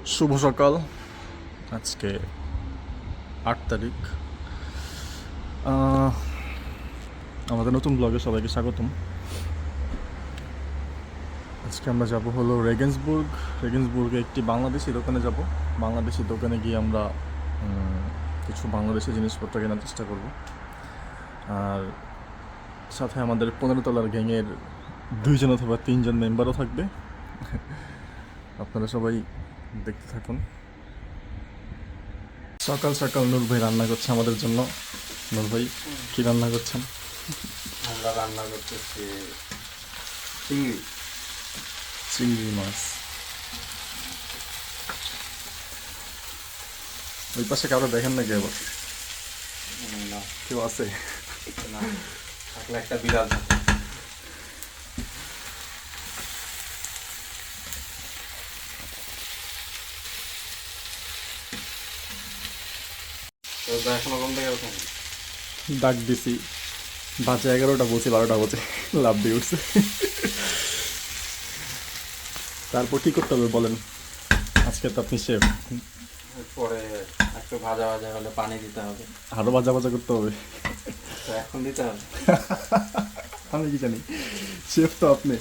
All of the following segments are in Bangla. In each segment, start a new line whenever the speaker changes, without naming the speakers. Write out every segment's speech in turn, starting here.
শুভ সকাল। আজকে 8 তারিখ। আমাদের নতুন ব্লগে সবাইকে স্বাগতম। আজকে আমরা যাব হলো রেগেন্সবুর্গে একটি বাংলাদেশি দোকানে যাব। বাংলাদেশি দোকানে গিয়ে আমরা কিছু বাংলাদেশি জিনিসপত্র কেনার চেষ্টা করব। আর সাথে আমাদের 15 তলার গ্যাংয়ের 2 জন অথবা 3 জন মেম্বারও থাকবে। আপনারা সবাই দেখতে থাকুন। সকাল সকাল নূর ভাই রান্না করছে আমাদের জন্য। নূর ভাই কি রান্না করছেন?
আমরা রান্না করতেছি
চিংড়ি মাছ। ওই পাশে কারো দেখেন নাকি আবার?
না
কেউ আছে?
না থাকলে একটা বিড়াল থাকে। তো এখনো কোন থেকে ওঠেন?
ডাক দিছি, বাজে 11টা বলছি 12টা বলছে, লাভ দিয়ে উঠছে। তারপর কি করতে হবে বলেন? আজকে তো আপনি শেফ।
পরে একটু ভাজা ভাজা হলে পানি দিতে হবে।
আরো ভাজা ভাজা করতে হবে?
তো এখন দিতে হবে।
আমি কি জানি, শেফ তো আপনি।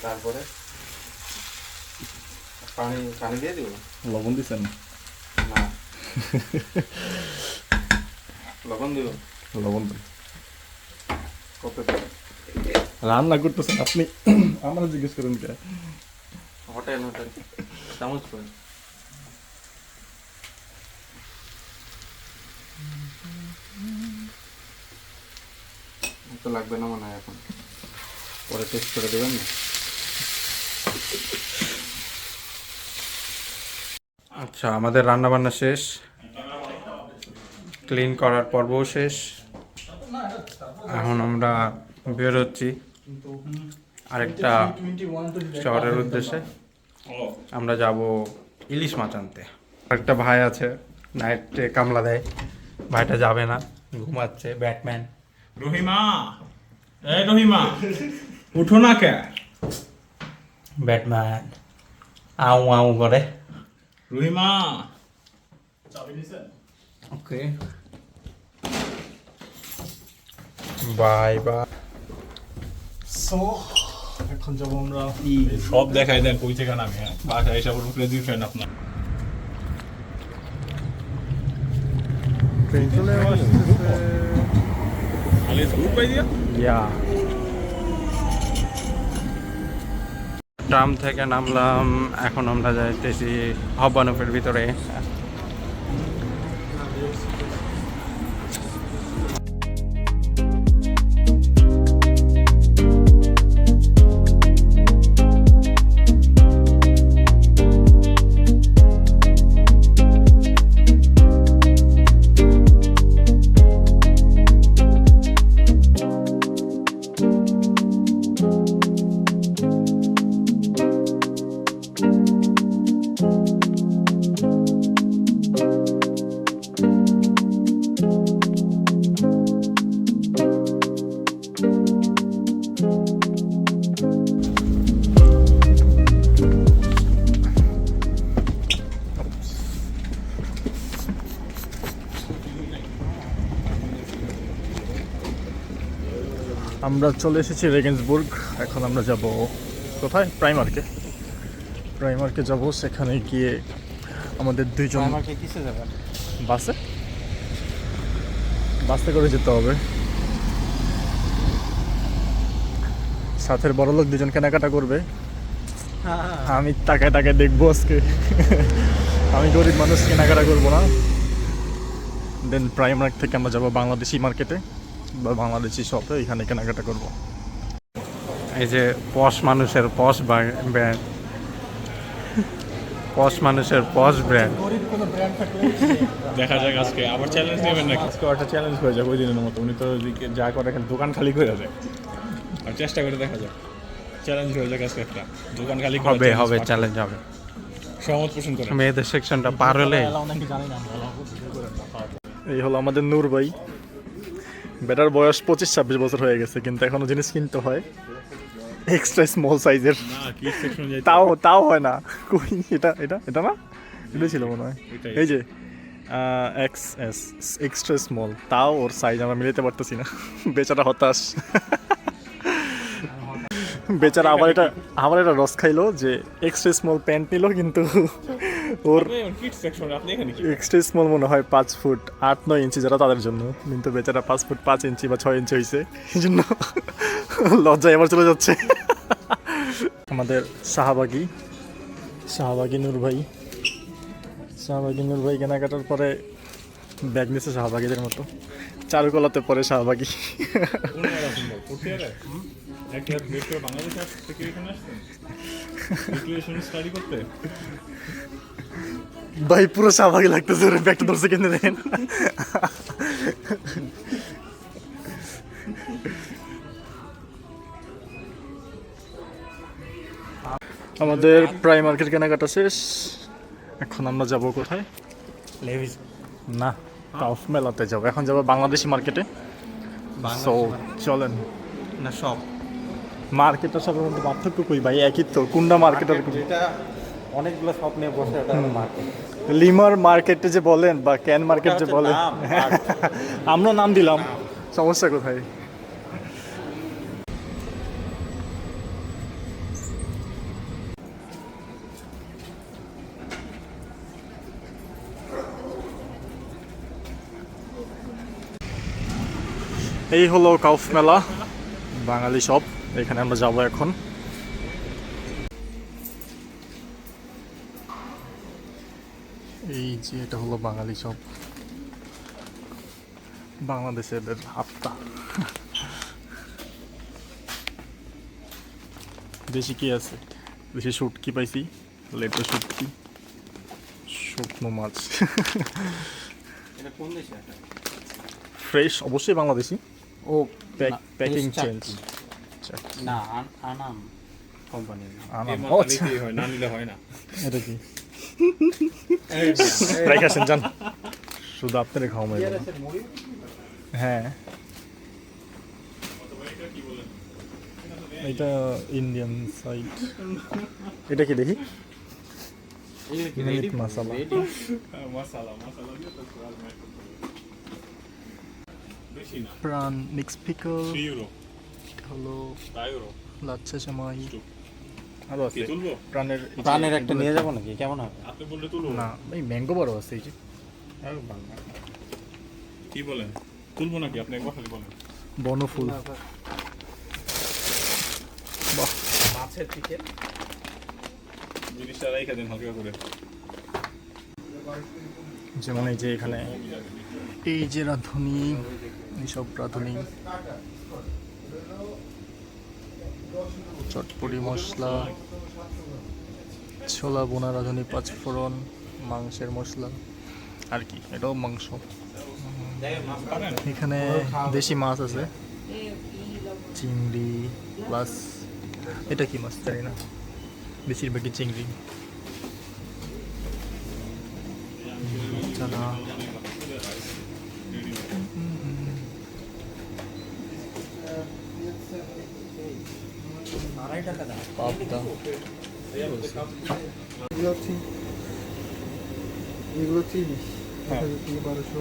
তারপরে পানি পানি দিয়ে দিব।
লবণ দিছেন?
না লবণ দিব।
লবণ দেন।
কত দেব?
রান্না করতেছেন আপনি, আমরা জিজ্ঞেস করেন কে?
হোটেল হোটেল চামচ করে তো লাগবে না মনে হয় এখন। পরে টেস্ট করে দেবেন না? আচ্ছা, আমাদের রান্না বান্না শেষ, ক্লিন করার পর্বও শেষ। এখন আমরা বের হচ্ছি আরেকটা শহরের উদ্দেশ্যে। আমরা যাব ইলিশ মাছ আনতে। একটা ভাই আছে, নাইটে কামলা দেয়। ভাইটা যাবে না, ঘুমাচ্ছে। ব্যাটম্যান
রহিমা, এই রহিমা, উঠো না কে?
ব্যাটম্যান আউ আউ করে।
Rahima,
okay bye bye.
So এখন যাবো আমরা।
সব দেখাই দেন কই থেকে নামে। বাসায় এসে বলুন ক্রেজি ফ্যান আপনার।
ট্রেন চলে
খালি দূর পাই দিয়া
ট্রাম থেকে নামলাম। এখন আমরা যাইতেছি হব্বানফের ভিতরে।
আমরা চলে এসেছি রেগেন্সবুর্গ। এখন আমরা যাব কোথায়? প্রাইমার্কে যাব। সেখানে গিয়ে আমাদের 2 জন
আমাকে কিসে যাবেন?
বাসে করে যেতে হবে। সাথের বড় লোক 2 জন কেনাকাটা করবে। আমি টাকায় টাকায় দেখবো আজকে। আমি গরিব মানুষ, কেনাকাটা করবো না। দেন প্রাইমার্ক থেকে আমরা যাবো বাংলাদেশি মার্কেটে বা বাংলাদেশি শপে, এখানে কেনাকাটা করবো।
এই যে পশ মানুষের পশ ব্র্যান্ড, পশ মানুষের পশ ব্র্যান্ড।
দেখা যাক আজকে আবার চ্যালেঞ্জ নেবেন নাকি? আজকে একটা চ্যালেঞ্জ হয়ে যাবে ওই দিনের মতো। উনি তো যা করে খালি দোকান খালি করে যায়। আর চেষ্টা করে দেখা যাক, চ্যালেঞ্জ হয়ে যাক আজকে একটা দোকান খালি করার
হবে
challenge
হবে
পাক।
চ্যালেঞ্জ হবে।
সহমত পোষণ করে।
মেয়েদের সেকশনটা পার হলে
এই হলো আমাদের নূর ভাই। বেটার বয়স 25-26 বছর হয়ে গেছে, কিন্তু এখনো জিনিস কিনতে হয় এক্সট্রা স্মল সাইজের।
না কি সেকশন যাইতে
তাও তাও হয় না। কই এটা এটা এটা না এটাই ছিল মনে হয়।
এটাই।
এই যে এক্স এস এক্সট্রা স্মল, তাও ওর সাইজ আমরা মিলাতে পারতেছি না। বেচারা হতাশ। বেচারা আবার এটা রস খাইলো যে এক্সট্রা স্মল প্যান্ট নিল, কিন্তু ওর
কিডস সেকশন আপনি এখানে কি
এক্সট্রা স্মল মনে হয় 5 ফুট 8-9 ইঞ্চি, যারা তাদের জন্য, কিন্তু বেচারা 5 ফুট 5 ইঞ্চি বা 6 ইঞ্চি হয়েছে, এই জন্য লজ্জায় এবার চলে যাচ্ছে। আমাদের শাহবাগী নূর ভাই কেনাকাটার পরে ব্যাগ নিচ্ছে শাহবাগীদের মতো, চারুকলাতে পরে শাহবাগী।
কোন জায়গা সুন্দর করতে আরে একটা মেট্রো বাংলাদেশ থেকে এখানে আসছেন ইকুয়েশন স্টাডি করতে।
ভাই পুরো শাহবাগী লাগতেছে, ওর ব্যাগটা ধরছে কিনে দেন। আমাদের প্রাই মার্কেট কেনাকাটা শেষ, এখন আমরা যাব কোথায়?
লেভিস
না, কাউফ মেলাতে যাবো, এখন যাবো বাংলাদেশি মার্কেটে। সো চলেন।
না সব
মার্কেটের সাথে মধ্যে পার্থক্য কই ভাই? একই তো, কোনটা মার্কেট আর কোনটা?
যেটা অনেকগুলো শপ নিয়ে বসে ওটা হলো মার্কেট।
লিমার মার্কেটে যে বলেন বা ক্যান মার্কেট যে
হচ্ছে
বলেন,
নাম,
আমরা নাম দিলাম, সমস্যা কোথায়? এই হলো কাউফ মেলা, বাঙালি শপ, এখানে আমরা যাব এখন। এই যে এটা হলো বাঙালি শপ, বাংলাদেশের আত্মা। দেশি কি আছে? দেশি শুটকি পাইছি, লেটো শুটকি, শুকনো মাছ।
এটা কোন দেশে?
ফ্রেশ, অবশ্যই বাংলাদেশি।
ও
প্যাকিং
Fresh
চেঞ্জ।
না আনাম কোম্পানি।
এই মাথা নিতেই হয়, না নিলে হয় না।
এটা কি রেখেছেন জান, শুধু আপনারে খাওয়া মাইব না। হ্যাঁ, এটা ইন্ডিয়ান সাইড। এটা কি দেখি? মিট মশলা।
মশালা দিয়ে তো স্বাদ ম্যাচ করতে হবে। বেশি না,
প্রাণ মিক্স পিকল,
3 ইউরো
হলো
5 ইউরো।
লাচ্ছা সেমাই, আরো আছে
কি তুলবো?
প্রাণের একটা নিয়ে যাবো নাকি? কেমন হবে?
আপনি বললে তুলবো
না এই ম্যাঙ্গো বড় আছে, এই যে
কি বলেন, তুলবো নাকি? আপনি একবার খালি বলেন।
বনফুল। বাহ,
মাছের চিকেন
জিনিসটা রেখে দিন হালকা করে।
যেমন এই যে এখানে এই যে রাঁধুনি, এইসব রাঁধুনি, চটপটি মশলা, ছোলা বোনা রাঁধুনি, পাঁচফোড়ন, মাংসের মশলা, আর কি এটাও মাংস।
পারেন
এখানে দেশি মাছ আছে, চিংড়ি প্লাস এটা কি মাছ জানি না, বেশিরভাগই চিংড়ি। চানা, পাবদা,
এগুলো হচ্ছে ইলিশ,
হ্যাঁ।
1200।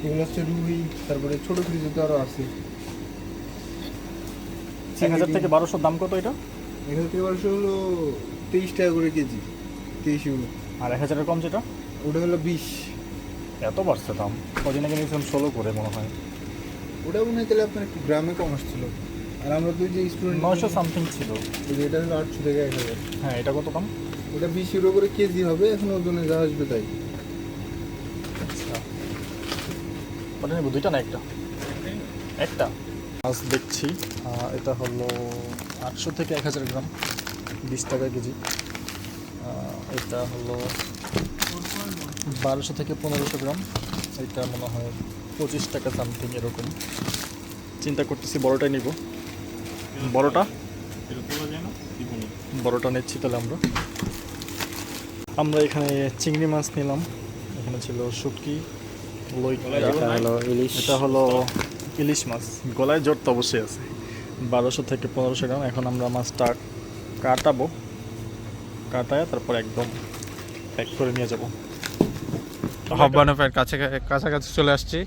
এগুলো হচ্ছে রুই, তারপরে ছোট ফ্রিজে তো আরও আছে।
1000 থেকে 1200 দাম কত এটা?
এখান থেকে 1200 হলো 23 টাকা করে কেজি, 23 ইউরো।
আর 1000-এর কম যেটা?
ওটা হলো 20।
এত বাড়ছে দাম, কদিন আগে নিয়েছিলাম 16 করে মনে হয়।
ওটা মনে হয় তাহলে আপনার একটু গ্রামে কম আসছিল। আর আমরা তো যে স্টুডেন্ট,
900 সামথিং ছিল।
এটা হলো 800 থেকে 1000।
হ্যাঁ, এটা কত দাম?
ওটা 20 ইউরো করে কেজি হবে, এখন ওজনে যা আসবে তাই।
আচ্ছা, ওটা নেবো দুইটা না একটা? একটা মাছ দেখছি, এটা হলো 800 থেকে 1000 গ্রাম, 20 টাকা কেজি। এটা হলো 1200 থেকে 1500 গ্রাম, এটা মনে হয় 25 টাকা সামথিং এরকম। চিন্তা করতেছি বড়টাই নিব। বড়টা
এটা তোলা যায় না, কি বলুন?
বড়টা নিচ্ছি তাহলে আমরা এখানে চিংড়ি মাছ নিলাম, এখানে ছিল শুটকি, লই,
এটা হলো ইলিশ।
এটা হলো ইলিশ মাছ, গলায় জোর তো অবশ্যই আছে। 1200 থেকে 1500 গ্রাম। এখন আমরা মাছটা কাটাবো, কাটায় তারপর একদম প্যাক করে নিয়ে যাব।
হব্বানফের কাছাকাছি চলে আসছি।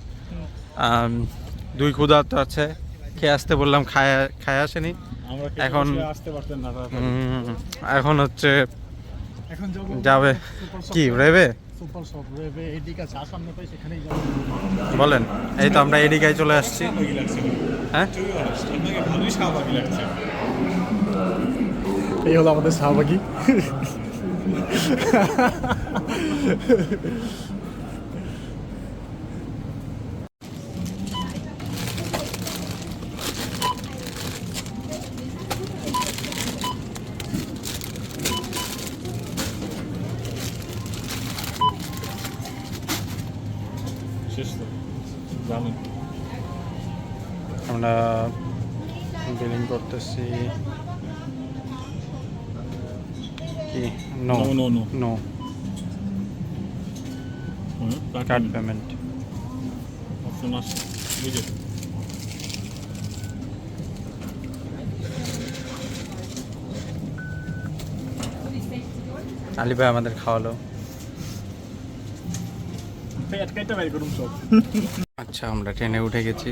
2 ক্ষুধার্ত আছে, খেয়ে আসতে বললাম, খায় আসেনি।
আমরা
এখন
আসতে পারতেন না
এখন হচ্ছে
এখন
যাবে কি রেবে
সুপার শপ রেবে এদিকে আছে, সামনে পাই সেখানেই যাবো।
বলেন। এই তো আমরা এদিকায় চলে আসছি। হ্যাঁ,
আপনাকে ভালোই শাহবাগি লাগছে।
এই হলো আমাদের শাহবাগী।
শেষ তো জানেন।
আমরা বিলিং করতেছি কি no
No, no, no.
No card payment.
Option আসছে বুঝে।
আলী ভাই আমাদের খাওয়ালো।
আটকাইতে বাইর করুন সব।
আচ্ছা, আমরা ট্রেনে উঠে গেছি,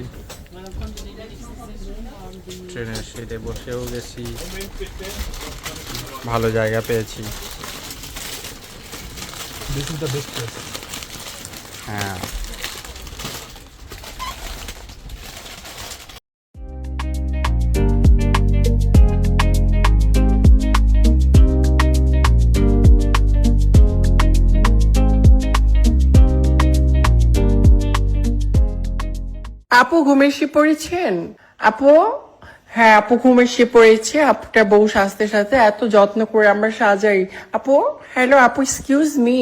ট্রেনের সিটে বসেও গেছি, ভালো জায়গা পেয়েছি।
This is the best place.
হ্যাঁ,
আপু ঘুমের শি পড়েছেন? আপু, হ্যাঁ আপু ঘুমের শি পড়েছে। আপুটা বউ সাজতে সাথে এত যত্ন করে আমরা সাজাই। আপু, হ্যালো আপু, এক্সকিউজ মি।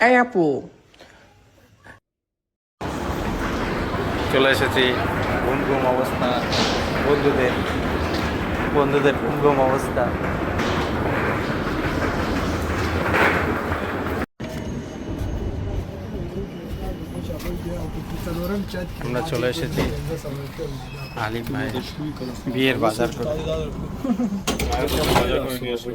এই আপু,
চলে এসেছি। ঘুম ঘুম অবস্থা, বন্ধুদের ঘুম ঘুম অবস্থা। আমরা চলে এসেছি আলিম ভাইয়ের বিয়ের বাজার করতে।
বাজার করে নিয়ে আসবো।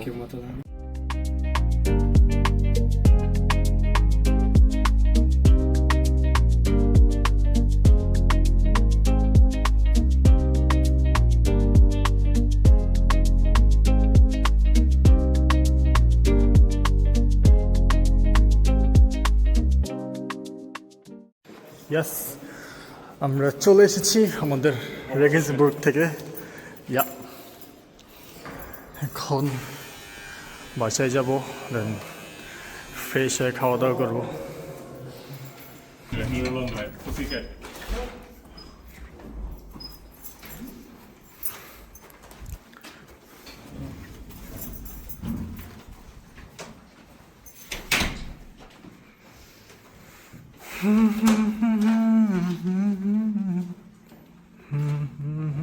ইয়াস, আমরা চলে এসেছি আমাদের রেগেন্সবুর্গ থেকে। ইয়া, এখন বাসায় যাব, দেন ফ্রেশ হয়ে খাওয়া দাওয়া করবো।
নুরুল ভাই পুসিক্যাট।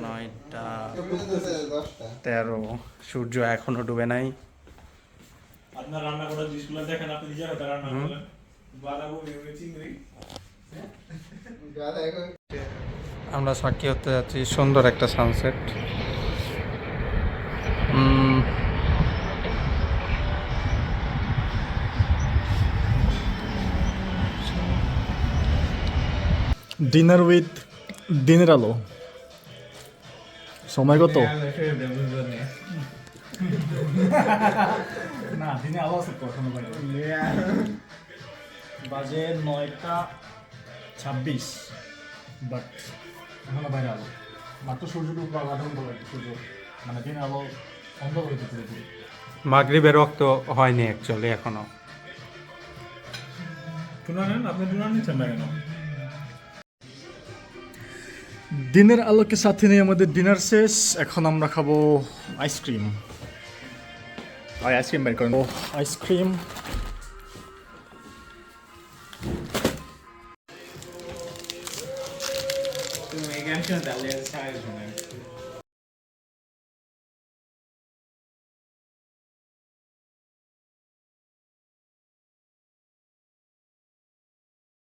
নয়টা 13, সূর্য এখনো ডুবে নাই।
আপনার রান্না করা জিনিসগুলো দেখেন, আপনি নিজের হাতে রান্না করেন। বাঁধাকপি, চিংড়ি।
আমরা সাক্ষী হতে যাচ্ছি সুন্দর একটা সানসেট।
ডিনার উইথ দিনের আলো। সময় কত? না, দিনে আলো আছে কখনো বাইরে। বাজে 9:26, বাট এখনো বাইরে আলো। মাত্র সূর্য ডুববা আধা ঘন্টা লাগে, সূর্য মানে দিনে আলো অন্ধ হয়ে যেতে পুরোপুরি।
মাগরিবের রক্ত হয়নি অ্যাকচুয়ালি এখনো।
টুনা নেন, আপনি টুনা নিচ্ছেন না কেন?
দিনের আলোকে সাথে নিয়ে আমাদের ডিনার শেষ। এখন আমরা খাবো আইসক্রিম। আইসক্রিম বের করেন। আইসক্রিম
তুমি এখানে দাঁড়িয়ে আছে